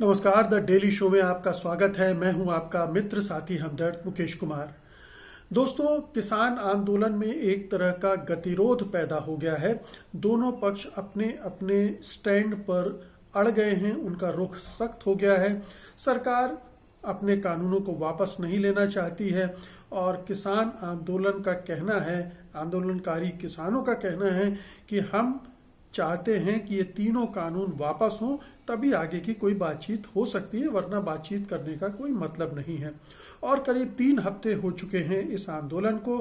नमस्कार, the daily show में आपका स्वागत है। मैं हूं आपका मित्र साथी हमदर्द मुकेश कुमार। दोस्तों, किसान आंदोलन में एक तरह का गतिरोध पैदा हो गया है। दोनों पक्ष अपने अपने स्टैंड पर अड़ गए हैं, उनका रुख सख्त हो गया है। सरकार अपने कानूनों को वापस नहीं लेना चाहती है और किसान आंदोलन का कहना है, आंदोलनकारी किसानों का कहना है कि हम चाहते हैं कि ये तीनों कानून वापस हों, तभी आगे की कोई बातचीत हो सकती है, वरना बातचीत करने का कोई मतलब नहीं है। और करीब 3 हफ्ते हो चुके हैं इस आंदोलन को,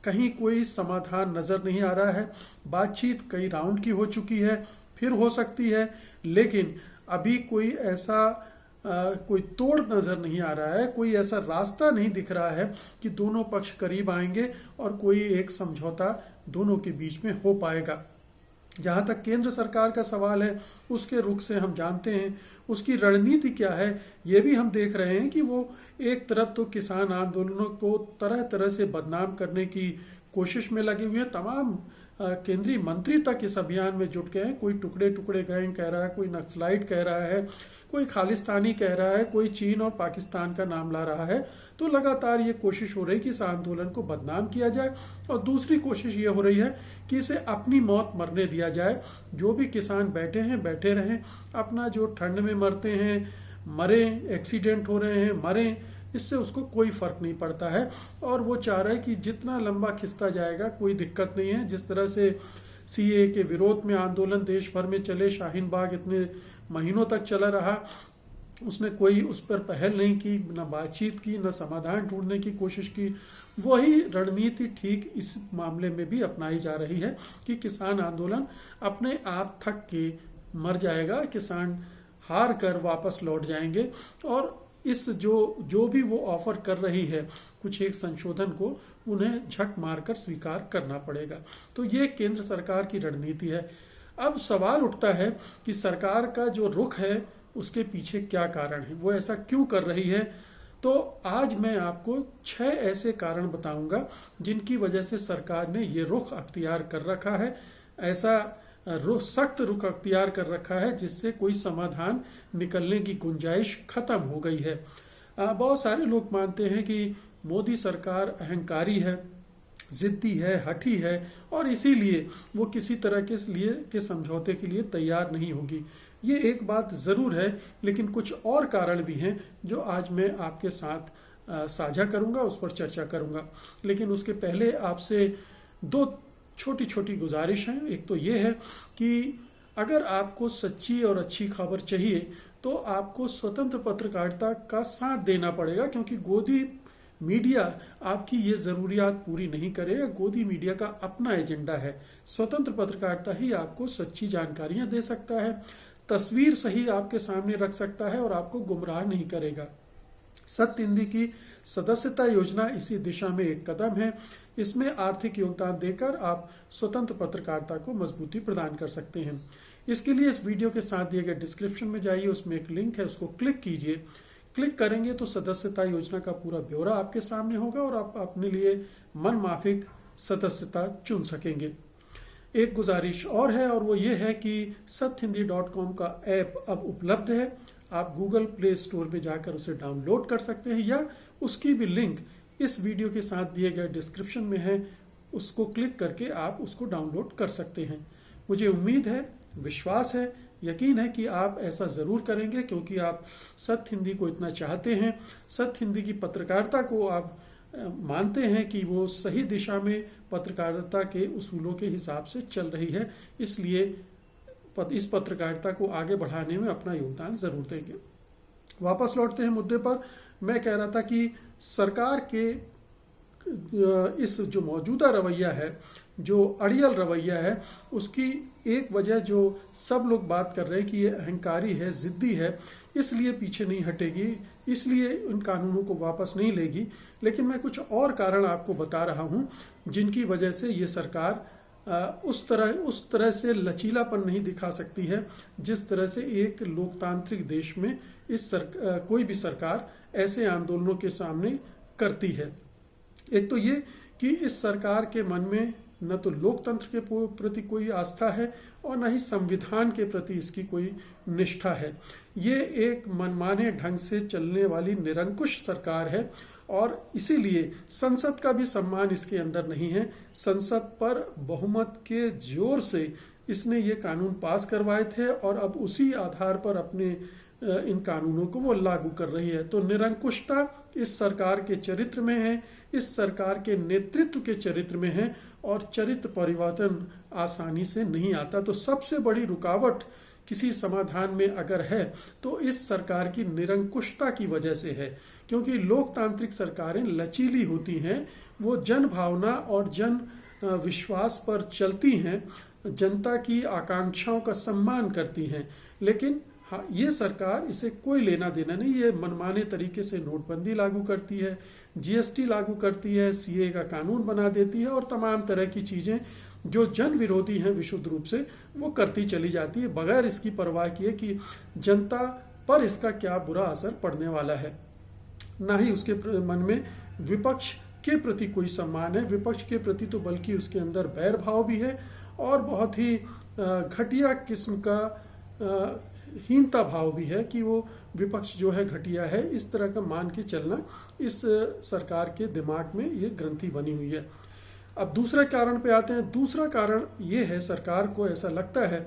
कहीं कोई समाधान नजर नहीं आ रहा है। बातचीत कई राउंड की हो चुकी है, फिर हो सकती है, लेकिन अभी कोई ऐसा कोई तोड़ नजर नहीं आ रहा है, कोई ऐसा रास्ता नहीं दिख रहा है कि दोनों पक्ष करीब आएंगे और कोई एक समझौता दोनों के बीच में हो पाएगा। जहां तक केंद्र सरकार का सवाल है, उसके रुख से हम जानते हैं उसकी रणनीति क्या है। ये भी हम देख रहे हैं कि वो एक तरफ तो किसान आंदोलनों को तरह तरह से बदनाम करने की कोशिश में लगे हुए हैं। तमाम केंद्रीय मंत्री तक इस अभियान में जुट गए हैं। कोई टुकड़े टुकड़े गैंग कह रहा है, कोई नक्सलाइट कह रहा है, कोई खालिस्तानी कह रहा है, कोई चीन और पाकिस्तान का नाम ला रहा है। तो लगातार ये कोशिश हो रही है कि इस आंदोलन को बदनाम किया जाए, और दूसरी कोशिश ये हो रही है कि इसे अपनी मौत मरने दिया जाए। जो भी किसान बैठे हैं बैठे रहें, अपना जो ठंड में मरते हैं मरें, एक्सीडेंट हो रहे हैं मरें, इससे उसको कोई फर्क नहीं पड़ता है। और वो चाह रहा है कि जितना लंबा खिंचता जाएगा कोई दिक्कत नहीं है। जिस तरह से सीए के विरोध में आंदोलन देश भर में चले, शाहीन बाग इतने महीनों तक चला रहा, उसने कोई उस पर पहल नहीं की, न बातचीत की, न समाधान ढूंढने की कोशिश की। वही रणनीति ठीक इस मामले में भी अपनाई जा रही है कि किसान आंदोलन अपने आप थक के मर जाएगा, किसान हार कर वापस लौट जाएंगे, और इस जो भी वो ऑफर कर रही है कुछ एक संशोधन को, उन्हें झक मारकर स्वीकार करना पड़ेगा। तो ये केंद्र सरकार की रणनीति है। अब सवाल उठता है कि सरकार का जो रुख है उसके पीछे क्या कारण है, वो ऐसा क्यों कर रही है। तो आज मैं आपको 6 ऐसे कारण बताऊंगा जिनकी वजह से सरकार ने ये रुख अख्तियार कर रखा है, ऐसा सख्त रुख अख्तियार कर रखा है जिससे कोई समाधान निकलने की गुंजाइश खत्म हो गई है। बहुत सारे लोग मानते हैं कि मोदी सरकार अहंकारी है, जिद्दी है, हठी है, और इसीलिए वो किसी तरह के समझौते के लिए तैयार नहीं होगी। ये एक बात जरूर है, लेकिन कुछ और कारण भी हैं जो आज मैं आपके साथ साझा करूंगा, उस पर चर्चा करूंगा। लेकिन उसके पहले आपसे 2 छोटी छोटी गुजारिश हैं। एक तो ये है कि अगर आपको सच्ची और अच्छी खबर चाहिए तो आपको स्वतंत्र पत्रकारिता का साथ देना पड़ेगा, क्योंकि गोदी मीडिया आपकी ये जरूरियात पूरी नहीं करेगा। गोदी मीडिया का अपना एजेंडा है। स्वतंत्र पत्रकारिता ही आपको सच्ची जानकारियां दे सकता है, तस्वीर सही आपके सामने रख सकता है और आपको गुमराह नहीं करेगा। सत्य हिंदी की सदस्यता योजना इसी दिशा में एक कदम है। इसमें आर्थिक योगदान देकर आप स्वतंत्र पत्रकारिता को मजबूती प्रदान कर सकते हैं। इसके लिए इस वीडियो के साथ दिए गए डिस्क्रिप्शन में जाइए, उसमें एक लिंक है, उसको क्लिक कीजिए। क्लिक करेंगे तो सदस्यता योजना का पूरा ब्यौरा आपके सामने होगा और आप अपने लिए मन माफिक सदस्यता चुन सकेंगे। एक गुजारिश और है, और वो ये है कि satyhindi.com का ऐप अब उपलब्ध है। आप गूगल प्ले स्टोर में जाकर उसे डाउनलोड कर सकते हैं, या उसकी भी लिंक इस वीडियो के साथ दिए गए डिस्क्रिप्शन में है। उसको क्लिक करके आप उसको डाउनलोड कर सकते हैं। मुझे उम्मीद है, विश्वास है, यकीन है कि आप ऐसा जरूर करेंगे, क्योंकि आप सत्य हिंदी को इतना चाहते हैं। सत्य हिंदी की पत्रकारिता को आप मानते हैं कि वो सही दिशा में पत्रकारिता के उसूलों के हिसाब से चल रही है, इसलिए इस पत्रकारिता को आगे बढ़ाने में अपना योगदान जरूर देंगे। वापस लौटते हैं मुद्दे पर। मैं कह रहा था कि सरकार के इस जो मौजूदा रवैया है, जो अड़ियल रवैया है, उसकी एक वजह जो सब लोग बात कर रहे हैं कि ये अहंकारी है, जिद्दी है, इसलिए पीछे नहीं हटेगी, इसलिए इन कानूनों को वापस नहीं लेगी। लेकिन मैं कुछ और कारण आपको बता रहा हूं जिनकी वजह से ये सरकार उस तरह से लचीलापन नहीं दिखा सकती है जिस तरह से एक लोकतांत्रिक देश में कोई भी सरकार ऐसे आंदोलनों के सामने करती है। एक तो ये कि इस सरकार के मन में न तो लोकतंत्र के प्रति कोई आस्था है और न ही संविधान के प्रति इसकी कोई निष्ठा है। ये एक मनमाने ढंग से चलने वाली निरंकुश सरकार है और इसीलिए संसद का भी सम्मान इसके अंदर नहीं है। संसद पर बहुमत के जोर से इसने ये कानून पास करवाए थे और अब उसी आधार पर अपने इन कानूनों को वो लागू कर रही है। तो निरंकुशता इस सरकार के चरित्र में है, इस सरकार के नेतृत्व के चरित्र में है और चरित्र परिवर्तन आसानी से नहीं आता। तो सबसे बड़ी रुकावट किसी समाधान में अगर है तो इस सरकार की निरंकुशता की वजह से है, क्योंकि लोकतांत्रिक सरकारें लचीली होती हैं, वो जन भावना और जन विश्वास पर चलती हैं, जनता की आकांक्षाओं का सम्मान करती हैं। लेकिन हाँ, ये सरकार इसे कोई लेना देना नहीं, ये मनमाने तरीके से नोटबंदी लागू करती है, जीएसटी लागू करती है, सीए का कानून बना देती है और तमाम तरह की चीजें जो जन विरोधी हैं विशुद्ध रूप से वो करती चली जाती है, बगैर इसकी परवाह किए कि जनता पर इसका क्या बुरा असर पड़ने वाला है। ना ही उसके मन में विपक्ष के प्रति कोई सम्मान है, विपक्ष के प्रति तो बल्कि उसके अंदर बैर भाव भी है और बहुत ही घटिया किस्म का हीनता भाव भी है कि वो विपक्ष जो है घटिया है, इस तरह का मान के चलना इस सरकार के दिमाग में ये ग्रंथि बनी हुई है। अब दूसरे कारण पे आते हैं। दूसरा कारण ये है, सरकार को ऐसा लगता है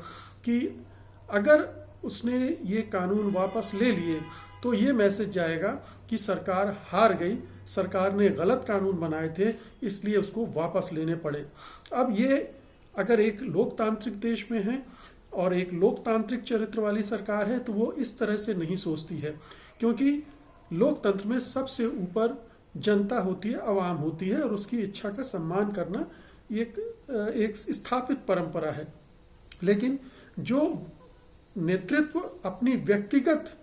कि अगर उसने ये कानून वापस ले लिए तो ये मैसेज जाएगा कि सरकार हार गई, सरकार ने गलत कानून बनाए थे इसलिए उसको वापस लेने पड़े। अब ये अगर एक लोकतांत्रिक देश में है और एक लोकतांत्रिक चरित्र वाली सरकार है तो वो इस तरह से नहीं सोचती है, क्योंकि लोकतंत्र में सबसे ऊपर जनता होती है, आवाम होती है और उसकी इच्छा का सम्मान करना एक स्थापित परंपरा है। लेकिन जो नेतृत्व अपनी व्यक्तिगत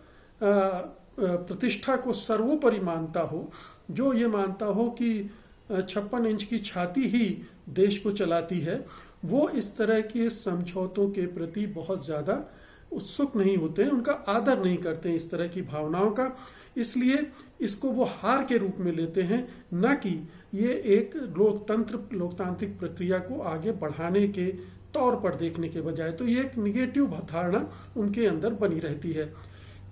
प्रतिष्ठा को सर्वोपरि मानता हो, जो ये मानता हो कि 56 इंच की छाती ही देश को चलाती है, वो इस तरह के समझौतों के प्रति बहुत ज्यादा उत्सुक नहीं होते हैं, उनका आदर नहीं करते हैं इस तरह की भावनाओं का। इसलिए इसको वो हार के रूप में लेते हैं, न कि ये एक लोकतांत्रिक प्रक्रिया को आगे बढ़ाने के तौर पर देखने के बजाय। तो ये एक निगेटिव धारणा उनके अंदर बनी रहती है।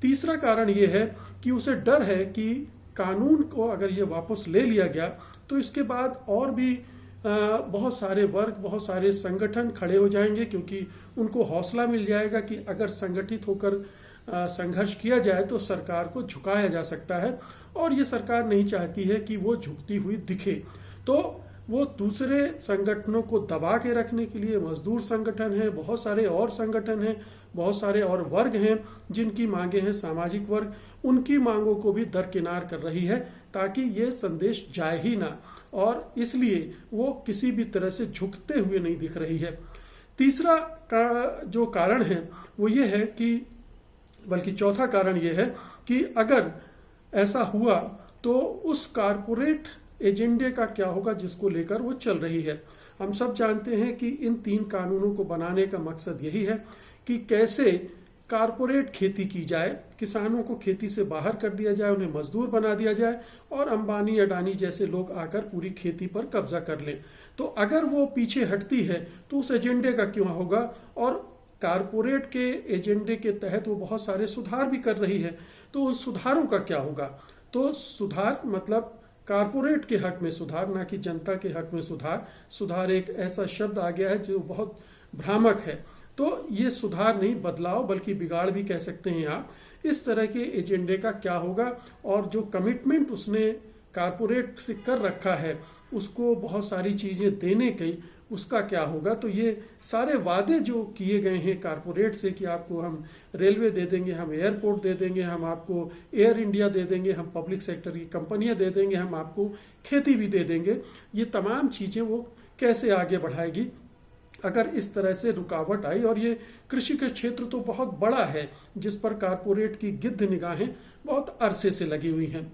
तीसरा कारण ये है कि उसे डर है कि कानून को अगर ये वापस ले लिया गया तो इसके बाद और भी बहुत सारे वर्ग, बहुत सारे संगठन खड़े हो जाएंगे, क्योंकि उनको हौसला मिल जाएगा कि अगर संगठित होकर संघर्ष किया जाए तो सरकार को झुकाया जा सकता है और ये सरकार नहीं चाहती है कि वो झुकती हुई दिखे। तो वो दूसरे संगठनों को दबा के रखने के लिए मजदूर संगठन है, बहुत सारे और संगठन हैं, बहुत सारे और वर्ग हैं जिनकी मांगे हैं, सामाजिक वर्ग, उनकी मांगों को भी दरकिनार कर रही है ताकि ये संदेश जाए ही ना, और इसलिए वो किसी भी तरह से झुकते हुए नहीं दिख रही है। तीसरा जो कारण है वो ये है कि, बल्कि चौथा कारण ये है कि अगर ऐसा हुआ तो उस कारपोरेट एजेंडे का क्या होगा जिसको लेकर वो चल रही है। हम सब जानते हैं कि इन 3 कानूनों को बनाने का मकसद यही है कि कैसे कारपोरेट खेती की जाए, किसानों को खेती से बाहर कर दिया जाए, उन्हें मजदूर बना दिया जाए और अंबानी अडानी जैसे लोग आकर पूरी खेती पर कब्जा कर लें। तो अगर वो पीछे हटती है तो उस एजेंडे का क्यों होगा, और कारपोरेट के एजेंडे के तहत वो बहुत सारे सुधार भी कर रही है, तो उन सुधारों का क्या होगा। तो सुधार मतलब कारपोरेट के हक में सुधार, ना कि जनता के हक में सुधार। सुधार एक ऐसा शब्द आ गया है जो बहुत भ्रामक है। तो ये सुधार नहीं, बदलाव, बल्कि बिगाड़ भी कह सकते हैं आप। इस तरह के एजेंडे का क्या होगा, और जो कमिटमेंट उसने कारपोरेट से कर रखा है उसको बहुत सारी चीजें देने की, उसका क्या होगा। तो ये सारे वादे जो किए गए हैं कारपोरेट से कि आपको हम रेलवे दे देंगे, हम एयरपोर्ट दे देंगे, हम आपको एयर इंडिया दे देंगे, हम पब्लिक सेक्टर की कंपनियां दे देंगे, हम आपको खेती भी दे देंगे, ये तमाम चीजें वो कैसे आगे बढ़ाएगी अगर इस तरह से रुकावट आई। और ये कृषि का क्षेत्र तो बहुत बड़ा है जिस पर कारपोरेट की गिद्ध निगाहें बहुत अरसे से लगी हुई हैं।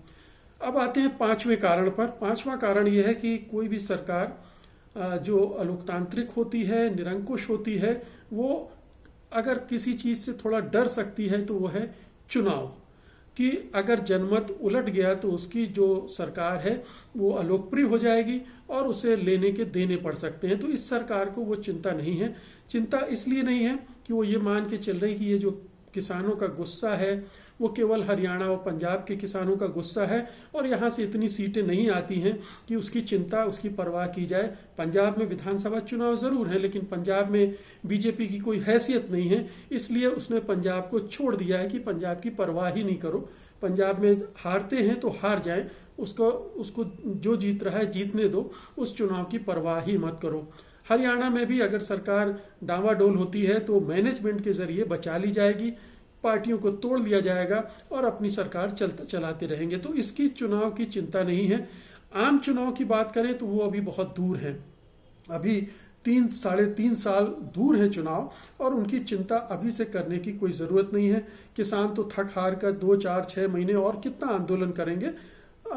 अब आते हैं 5वें कारण पर। 5वां कारण यह है कि कोई भी सरकार जो अलोकतांत्रिक होती है, निरंकुश होती है, वो अगर किसी चीज से थोड़ा डर सकती है तो वो है चुनाव, कि अगर जनमत उलट गया तो उसकी जो सरकार है वो अलोकप्रिय हो जाएगी और उसे लेने के देने पड़ सकते हैं। तो इस सरकार को वो चिंता नहीं है। चिंता इसलिए नहीं है कि वो ये मान के चल रही कि ये जो किसानों का गुस्सा है वो केवल हरियाणा और पंजाब के किसानों का गुस्सा है और यहाँ से इतनी सीटें नहीं आती हैं कि उसकी चिंता, उसकी परवाह की जाए। पंजाब में विधानसभा चुनाव जरूर है, लेकिन पंजाब में बीजेपी की कोई हैसियत नहीं है, इसलिए उसने पंजाब को छोड़ दिया है कि पंजाब की परवाह ही नहीं करो। पंजाब में हारते हैं तो हार जाए, उसको जो जीत रहा है जीतने दो, उस चुनाव की परवाह ही मत करो। हरियाणा में भी अगर सरकार डावाडोल होती है तो मैनेजमेंट के जरिए बचा ली जाएगी, पार्टियों को तोड़ लिया जाएगा और अपनी सरकार चलाते रहेंगे। तो इसकी चुनाव की चिंता नहीं है। आम चुनाव की बात करें तो वो अभी बहुत दूर है, अभी 3-3.5 साल दूर है चुनाव, और उनकी चिंता अभी से करने की कोई जरूरत नहीं है। किसान तो थक हार कर 2-4-6 महीने और कितना आंदोलन करेंगे,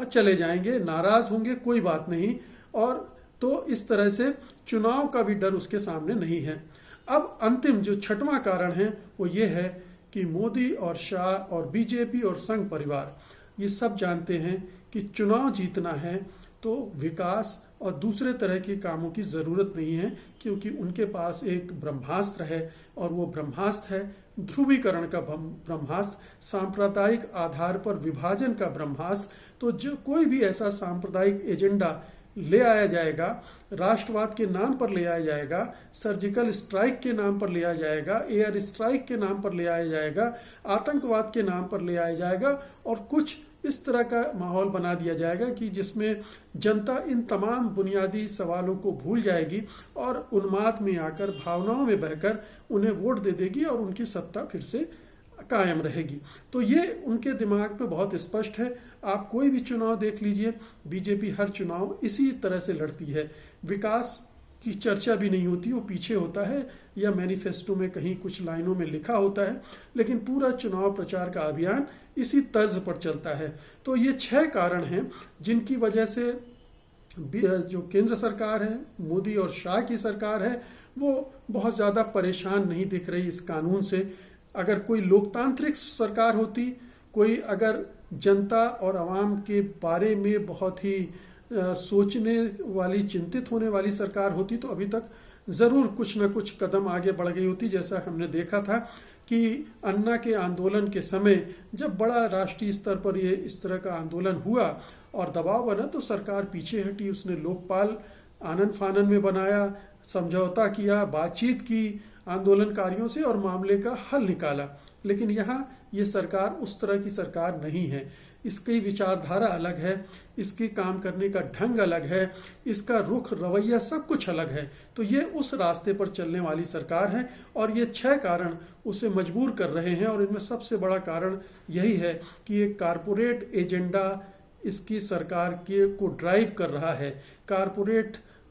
चले जाएंगे, नाराज होंगे, कोई बात नहीं। और तो इस तरह से चुनाव का भी डर उसके सामने नहीं है। अब अंतिम जो छठवां कारण है वो ये है कि मोदी और शाह और बीजेपी और संघ परिवार ये सब जानते हैं कि चुनाव जीतना है तो विकास और दूसरे तरह के कामों की जरूरत नहीं है, क्योंकि उनके पास एक ब्रह्मास्त्र है और वो ब्रह्मास्त्र है ध्रुवीकरण का ब्रह्मास्त्र, सांप्रदायिक आधार पर विभाजन का ब्रह्मास्त्र। तो जो कोई भी ऐसा सांप्रदायिक एजेंडा ले आया जाएगा, राष्ट्रवाद के नाम पर ले आया जाएगा, सर्जिकल स्ट्राइक के नाम पर ले आया जाएगा, एयर स्ट्राइक के नाम पर ले आया जाएगा, आतंकवाद के नाम पर ले आया जाएगा, और कुछ इस तरह का माहौल बना दिया जाएगा कि जिसमें जनता इन तमाम बुनियादी सवालों को भूल जाएगी और उन्माद में आकर, भावनाओं में बहकर उन्हें वोट दे देगी और उनकी सत्ता फिर से कायम रहेगी। तो ये उनके दिमाग में बहुत स्पष्ट है। आप कोई भी चुनाव देख लीजिए, बीजेपी हर चुनाव इसी तरह से लड़ती है। विकास की चर्चा भी नहीं होती, वो पीछे होता है या मैनिफेस्टो में कहीं कुछ लाइनों में लिखा होता है, लेकिन पूरा चुनाव प्रचार का अभियान इसी तर्ज पर चलता है। तो ये 6 कारण हैं जिनकी वजह से जो केंद्र सरकार है, मोदी और शाह की सरकार है, वो बहुत ज्यादा परेशान नहीं दिख रही इस कानून से। अगर कोई लोकतांत्रिक सरकार होती, कोई अगर जनता और आवाम के बारे में बहुत ही सोचने वाली, चिंतित होने वाली सरकार होती, तो अभी तक जरूर कुछ न कुछ कदम आगे बढ़ गई होती। जैसा हमने देखा था कि अन्ना के आंदोलन के समय जब बड़ा राष्ट्रीय स्तर पर ये इस तरह का आंदोलन हुआ और दबाव बना, तो सरकार पीछे हटी, उसने लोकपाल आनन फानन में बनाया, समझौता किया, बातचीत की आंदोलनकारियों से और मामले का हल निकाला। लेकिन यहाँ ये सरकार उस तरह की सरकार नहीं है। इसकी विचारधारा अलग है, इसके काम करने का ढंग अलग है, इसका रुख, रवैया, सब कुछ अलग है। तो ये उस रास्ते पर चलने वाली सरकार है और ये 6 कारण उसे मजबूर कर रहे हैं। और इनमें सबसे बड़ा कारण यही है कि एक कारपोरेट एजेंडा इसकी सरकार को ड्राइव कर रहा है।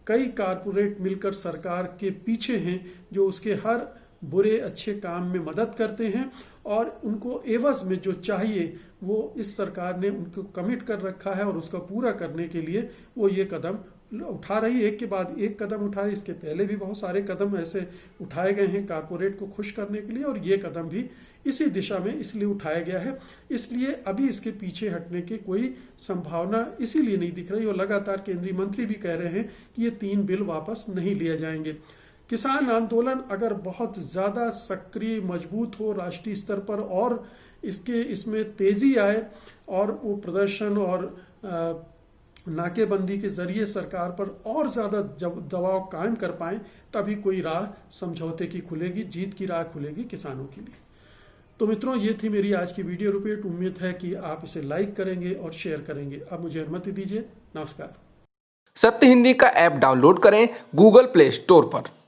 कई कारपोरेट मिलकर सरकार के पीछे हैं, जो उसके हर बुरे अच्छे काम में मदद करते हैं और उनको एवज में जो चाहिए वो इस सरकार ने उनको कमिट कर रखा है और उसका पूरा करने के लिए वो ये कदम उठा रही है। एक के बाद एक कदम उठा रही। इसके पहले भी बहुत सारे कदम ऐसे उठाए गए हैं कारपोरेट को खुश करने के लिए, और ये कदम भी इसी दिशा में इसलिए उठाया गया है। इसलिए अभी इसके पीछे हटने की कोई संभावना इसीलिए नहीं दिख रही, और लगातार केंद्रीय मंत्री भी कह रहे हैं कि ये 3 बिल वापस नहीं लिए जाएंगे। किसान आंदोलन अगर बहुत ज्यादा सक्रिय, मजबूत हो राष्ट्रीय स्तर पर और इसमें तेजी आए और वो प्रदर्शन और नाकेबंदी के जरिए सरकार पर और ज्यादा दबाव कायम कर पाए, तभी कोई राह समझौते की खुलेगी, जीत की राह खुलेगी किसानों के लिए। तो मित्रों, ये थी मेरी आज की वीडियो रिपोर्ट। उम्मीद है कि आप इसे लाइक करेंगे और शेयर करेंगे। अब मुझे अनुमति दीजिए। नमस्कार। सत्य हिंदी का ऐप डाउनलोड करें गूगल प्ले स्टोर पर।